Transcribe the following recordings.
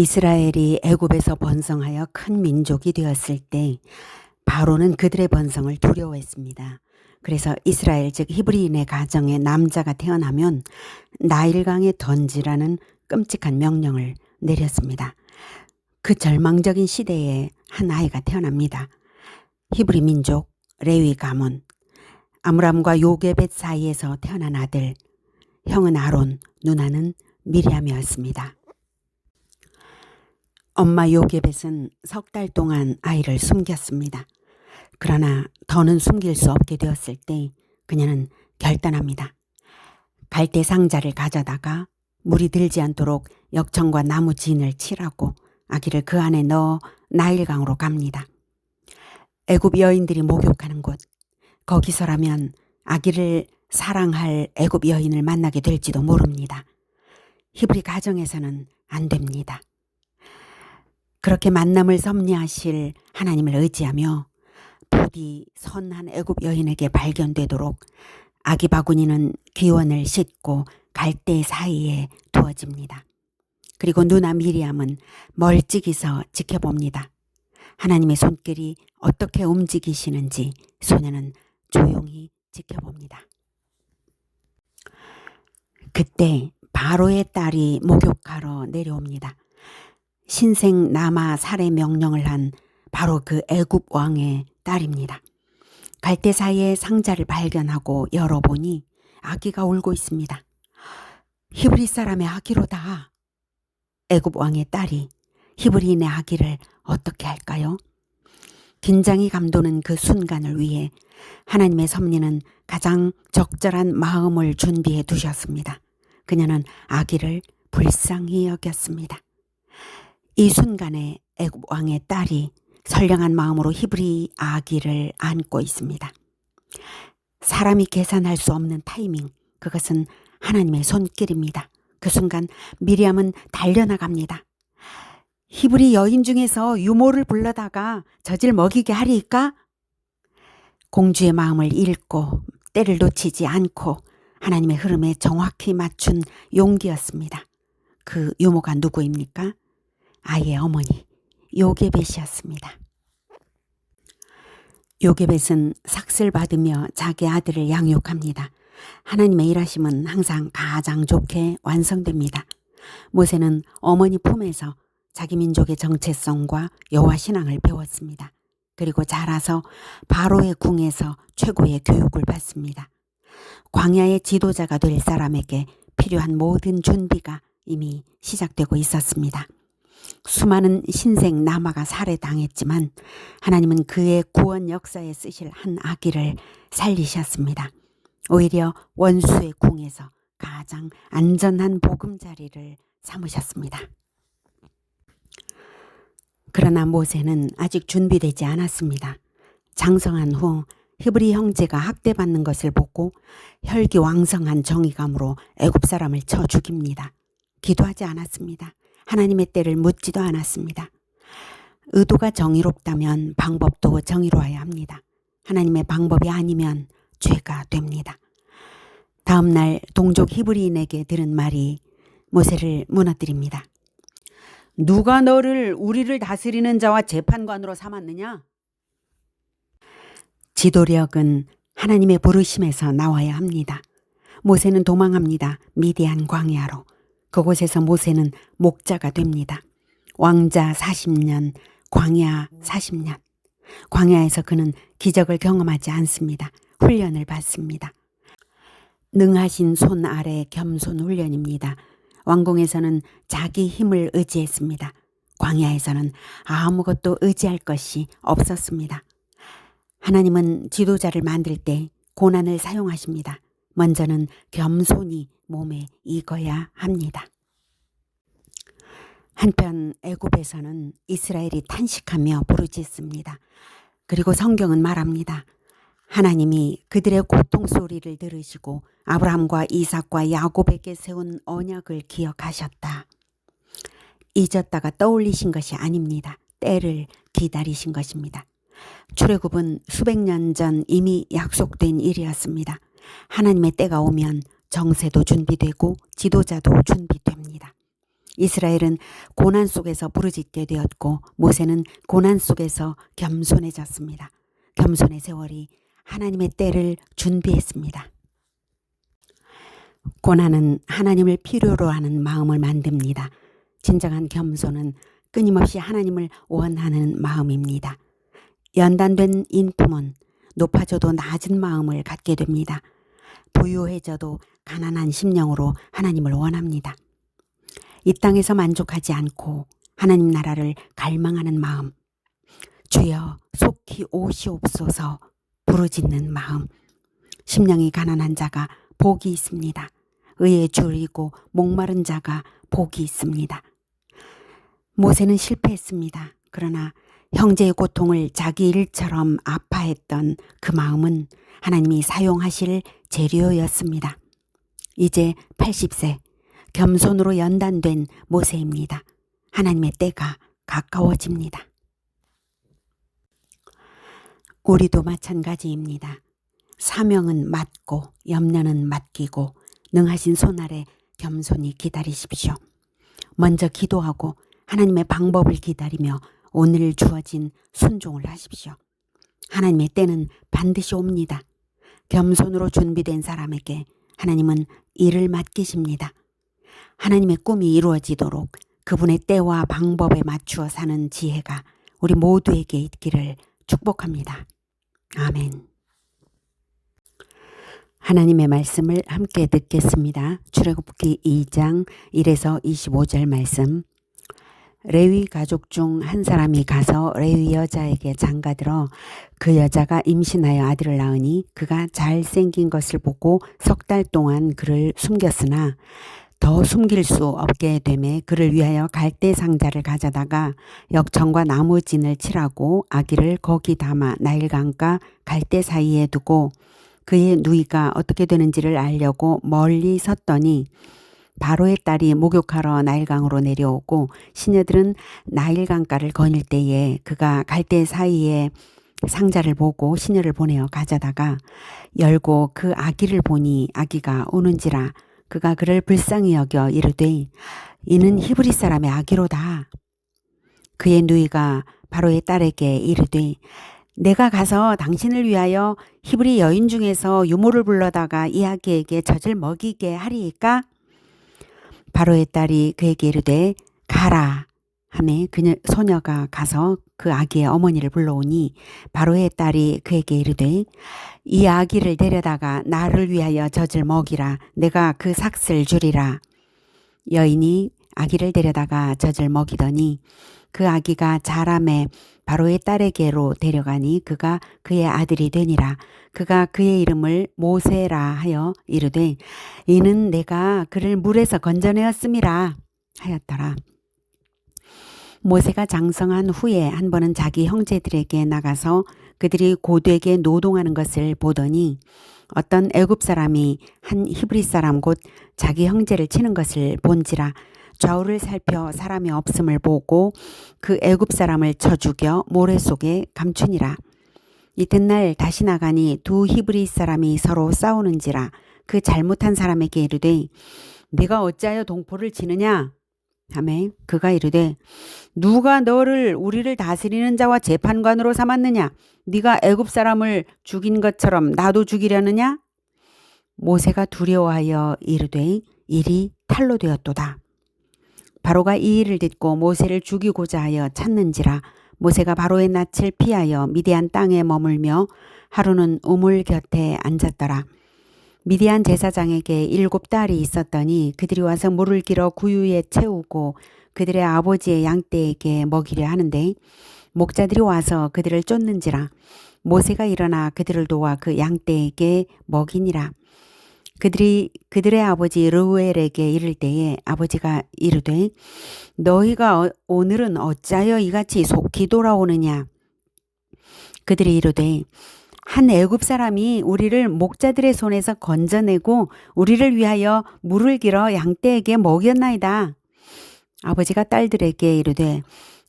이스라엘이 애굽에서 번성하여 큰 민족이 되었을 때 바로는 그들의 번성을 두려워했습니다. 그래서 이스라엘 즉 히브리인의 가정에 남자가 태어나면 나일강에 던지라는 끔찍한 명령을 내렸습니다. 그 절망적인 시대에 한 아이가 태어납니다. 히브리 민족 레위 가문, 아므람과 요게벳 사이에서 태어난 아들, 형은 아론, 누나는 미리암이었습니다. 엄마 요게벳은 석 달 동안 아이를 숨겼습니다. 그러나 더는 숨길 수 없게 되었을 때 그녀는 결단합니다. 갈대 상자를 가져다가 물이 들지 않도록 역청과 나무 진을 칠하고 아기를 그 안에 넣어 나일강으로 갑니다. 애굽 여인들이 목욕하는 곳, 거기서라면 아기를 사랑할 애굽 여인을 만나게 될지도 모릅니다. 히브리 가정에서는 안 됩니다. 그렇게 만남을 섭리하실 하나님을 의지하며 부디 선한 애굽 여인에게 발견되도록 아기 바구니는 기원을 싣고 갈대 사이에 두어집니다. 그리고 누나 미리암은 멀찍이서 지켜봅니다. 하나님의 손길이 어떻게 움직이시는지 소녀는 조용히 지켜봅니다. 그때 바로의 딸이 목욕하러 내려옵니다. 신생 남아 살해 명령을 한 바로 그 애굽 왕의 딸입니다. 갈대 사이에 상자를 발견하고 열어보니 아기가 울고 있습니다. 히브리 사람의 아기로다. 애굽 왕의 딸이 히브리인의 아기를 어떻게 할까요? 긴장이 감도는 그 순간을 위해 하나님의 섭리는 가장 적절한 마음을 준비해 두셨습니다. 그녀는 아기를 불쌍히 여겼습니다. 이 순간에 애굽 왕의 딸이 선량한 마음으로 히브리 아기를 안고 있습니다. 사람이 계산할 수 없는 타이밍, 그것은 하나님의 손길입니다. 그 순간 미리암은 달려나갑니다. 히브리 여인 중에서 유모를 불러다가 젖을 먹이게 하리까? 공주의 마음을 읽고 때를 놓치지 않고 하나님의 흐름에 정확히 맞춘 용기였습니다. 그 유모가 누구입니까? 아이의 어머니 요게벳이었습니다. 요게벳은 삭슬 받으며 자기 아들을 양육합니다. 하나님의 일하심은 항상 가장 좋게 완성됩니다. 모세는 어머니 품에서 자기 민족의 정체성과 여호와 신앙을 배웠습니다. 그리고 자라서 바로의 궁에서 최고의 교육을 받습니다. 광야의 지도자가 될 사람에게 필요한 모든 준비가 이미 시작되고 있었습니다. 수많은 신생 남아가 살해당했지만 하나님은 그의 구원 역사에 쓰실 한 아기를 살리셨습니다. 오히려 원수의 궁에서 가장 안전한 보금자리를 삼으셨습니다. 그러나 모세는 아직 준비되지 않았습니다. 장성한 후 히브리 형제가 학대받는 것을 보고 혈기왕성한 정의감으로 애굽 사람을 쳐 죽입니다. 기도하지 않았습니다. 하나님의 때를 묻지도 않았습니다. 의도가 정의롭다면 방법도 정의로워야 합니다. 하나님의 방법이 아니면 죄가 됩니다. 다음 날 동족 히브리인에게 들은 말이 모세를 무너뜨립니다. 누가 너를 우리를 다스리는 자와 재판관으로 삼았느냐? 지도력은 하나님의 부르심에서 나와야 합니다. 모세는 도망합니다. 미디안 광야로. 그곳에서 모세는 목자가 됩니다. 왕자 40년, 광야 40년. 광야에서 그는 기적을 경험하지 않습니다. 훈련을 받습니다. 능하신 손 아래 겸손 훈련입니다. 왕궁에서는 자기 힘을 의지했습니다. 광야에서는 아무것도 의지할 것이 없었습니다. 하나님은 지도자를 만들 때 고난을 사용하십니다. 먼저는 겸손히 몸에 익어야 합니다. 한편 애굽에서는 이스라엘이 탄식하며 부르짖습니다. 그리고 성경은 말합니다. 하나님이 그들의 고통 소리를 들으시고 아브라함과 이삭과 야곱에게 세운 언약을 기억하셨다. 잊었다가 떠올리신 것이 아닙니다. 때를 기다리신 것입니다. 출애굽은 수백 년 전 이미 약속된 일이었습니다. 하나님의 때가 오면 정세도 준비되고 지도자도 준비됩니다. 이스라엘은 고난 속에서 부르짖게 되었고 모세는 고난 속에서 겸손해졌습니다. 겸손의 세월이 하나님의 때를 준비했습니다. 고난은 하나님을 필요로 하는 마음을 만듭니다. 진정한 겸손은 끊임없이 하나님을 원하는 마음입니다. 연단된 인품은 높아져도 낮은 마음을 갖게 됩니다. 부유해져도 가난한 심령으로 하나님을 원합니다. 이 땅에서 만족하지 않고 하나님 나라를 갈망하는 마음, 주여 속히 오시옵소서 부르짖는 마음, 심령이 가난한 자가 복이 있습니다. 의에 줄이고 목마른 자가 복이 있습니다. 모세는 실패했습니다. 그러나 형제의 고통을 자기 일처럼 아파했던 그 마음은 하나님이 사용하실 재료였습니다. 이제 80세 겸손으로 연단된 모세입니다. 하나님의 때가 가까워집니다. 우리도 마찬가지입니다. 사명은 맡고 염려는 맡기고 능하신 손 아래 겸손히 기다리십시오. 먼저 기도하고 하나님의 방법을 기다리며 오늘 주어진 순종을 하십시오. 하나님의 때는 반드시 옵니다. 겸손으로 준비된 사람에게 하나님은 일을 맡기십니다. 하나님의 꿈이 이루어지도록 그분의 때와 방법에 맞추어 사는 지혜가 우리 모두에게 있기를 축복합니다. 아멘. 하나님의 말씀을 함께 듣겠습니다. 출애굽기 2장 1에서 25절 말씀. 레위 가족 중 한 사람이 가서 레위 여자에게 장가들어 그 여자가 임신하여 아들을 낳으니 그가 잘생긴 것을 보고 3달 동안 그를 숨겼으나 더 숨길 수 없게 되매 그를 위하여 갈대 상자를 가져다가 역청과 나무진을 칠하고 아기를 거기 담아 나일강과 갈대 사이에 두고 그의 누이가 어떻게 되는지를 알려고 멀리 섰더니 바로의 딸이 목욕하러 나일강으로 내려오고 시녀들은 나일강가를 거닐 때에 그가 갈대 사이에 상자를 보고 시녀를 보내어 가져다가 열고 그 아기를 보니 아기가 우는지라 그가 그를 불쌍히 여겨 이르되 이는 히브리 사람의 아기로다. 그의 누이가 바로의 딸에게 이르되 내가 가서 당신을 위하여 히브리 여인 중에서 유모를 불러다가 이 아기에게 젖을 먹이게 하리이까? 바로의 딸이 그에게 이르되 가라 하매 소녀가 가서 그 아기의 어머니를 불러오니 바로의 딸이 그에게 이르되 이 아기를 데려다가 나를 위하여 젖을 먹이라. 내가 그 삭슬 주리라. 여인이 아기를 데려다가 젖을 먹이더니 그 아기가 자라매 바로의 딸에게로 데려가니 그가 그의 아들이 되니라. 그가 그의 이름을 모세라 하여 이르되 이는 내가 그를 물에서 건져내었음이라 하였더라. 모세가 장성한 후에 한 번은 자기 형제들에게 나가서 그들이 고되게 노동하는 것을 보더니 어떤 애굽 사람이 한 히브리 사람 곧 자기 형제를 치는 것을 본지라 좌우를 살펴 사람이 없음을 보고 그 애굽 사람을 쳐 죽여 모래 속에 감추니라. 이튿날 다시 나가니 두 히브리 사람이 서로 싸우는지라 그 잘못한 사람에게 이르되 네가 어찌하여 동포를 치느냐 하매 그가 이르되 누가 너를 우리를 다스리는 자와 재판관으로 삼았느냐? 네가 애굽 사람을 죽인 것처럼 나도 죽이려느냐? 모세가 두려워하여 이르되 일이 탈로 되었도다. 바로가 이 일을 듣고 모세를 죽이고자 하여 찾는지라 모세가 바로의 낯을 피하여 미디안 땅에 머물며 하루는 우물 곁에 앉았더라. 미디안 제사장에게 7딸이 있었더니 그들이 와서 물을 길어 구유에 채우고 그들의 아버지의 양떼에게 먹이려 하는데 목자들이 와서 그들을 쫓는지라 모세가 일어나 그들을 도와 그 양떼에게 먹이니라. 그들의 아버지 르우엘에게 이를 때에 아버지가 이르되 너희가 오늘은 어찌하여 이같이 속히 돌아오느냐? 그들이 이르되 한 애굽 사람이 우리를 목자들의 손에서 건져내고 우리를 위하여 물을 길어 양떼에게 먹였나이다. 아버지가 딸들에게 이르되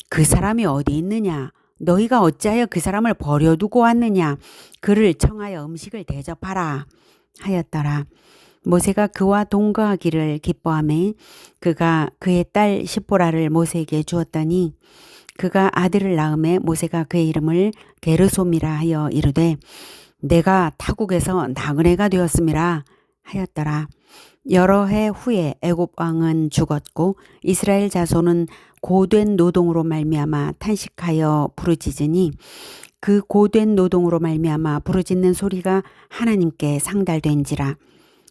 그 사람이 어디 있느냐? 너희가 어찌하여 그 사람을 버려두고 왔느냐? 그를 청하여 음식을 대접하라 하였더라. 모세가 그와 동거하기를 기뻐하매 그가 그의 딸 십보라를 모세에게 주었더니 그가 아들을 낳음에 모세가 그의 이름을 게르솜이라 하여 이르되 내가 타국에서 나그네가 되었음이라 하였더라. 여러 해 후에 애굽 왕은 죽었고 이스라엘 자손은 고된 노동으로 말미암아 탄식하여 부르짖으니 그 고된 노동으로 말미암아 부르짖는 소리가 하나님께 상달된지라.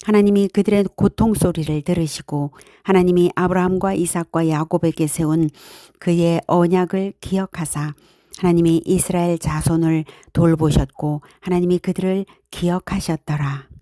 하나님이 그들의 고통 소리를 들으시고 하나님이 아브라함과 이삭과 야곱에게 세운 그의 언약을 기억하사 하나님이 이스라엘 자손을 돌보셨고 하나님이 그들을 기억하셨더라.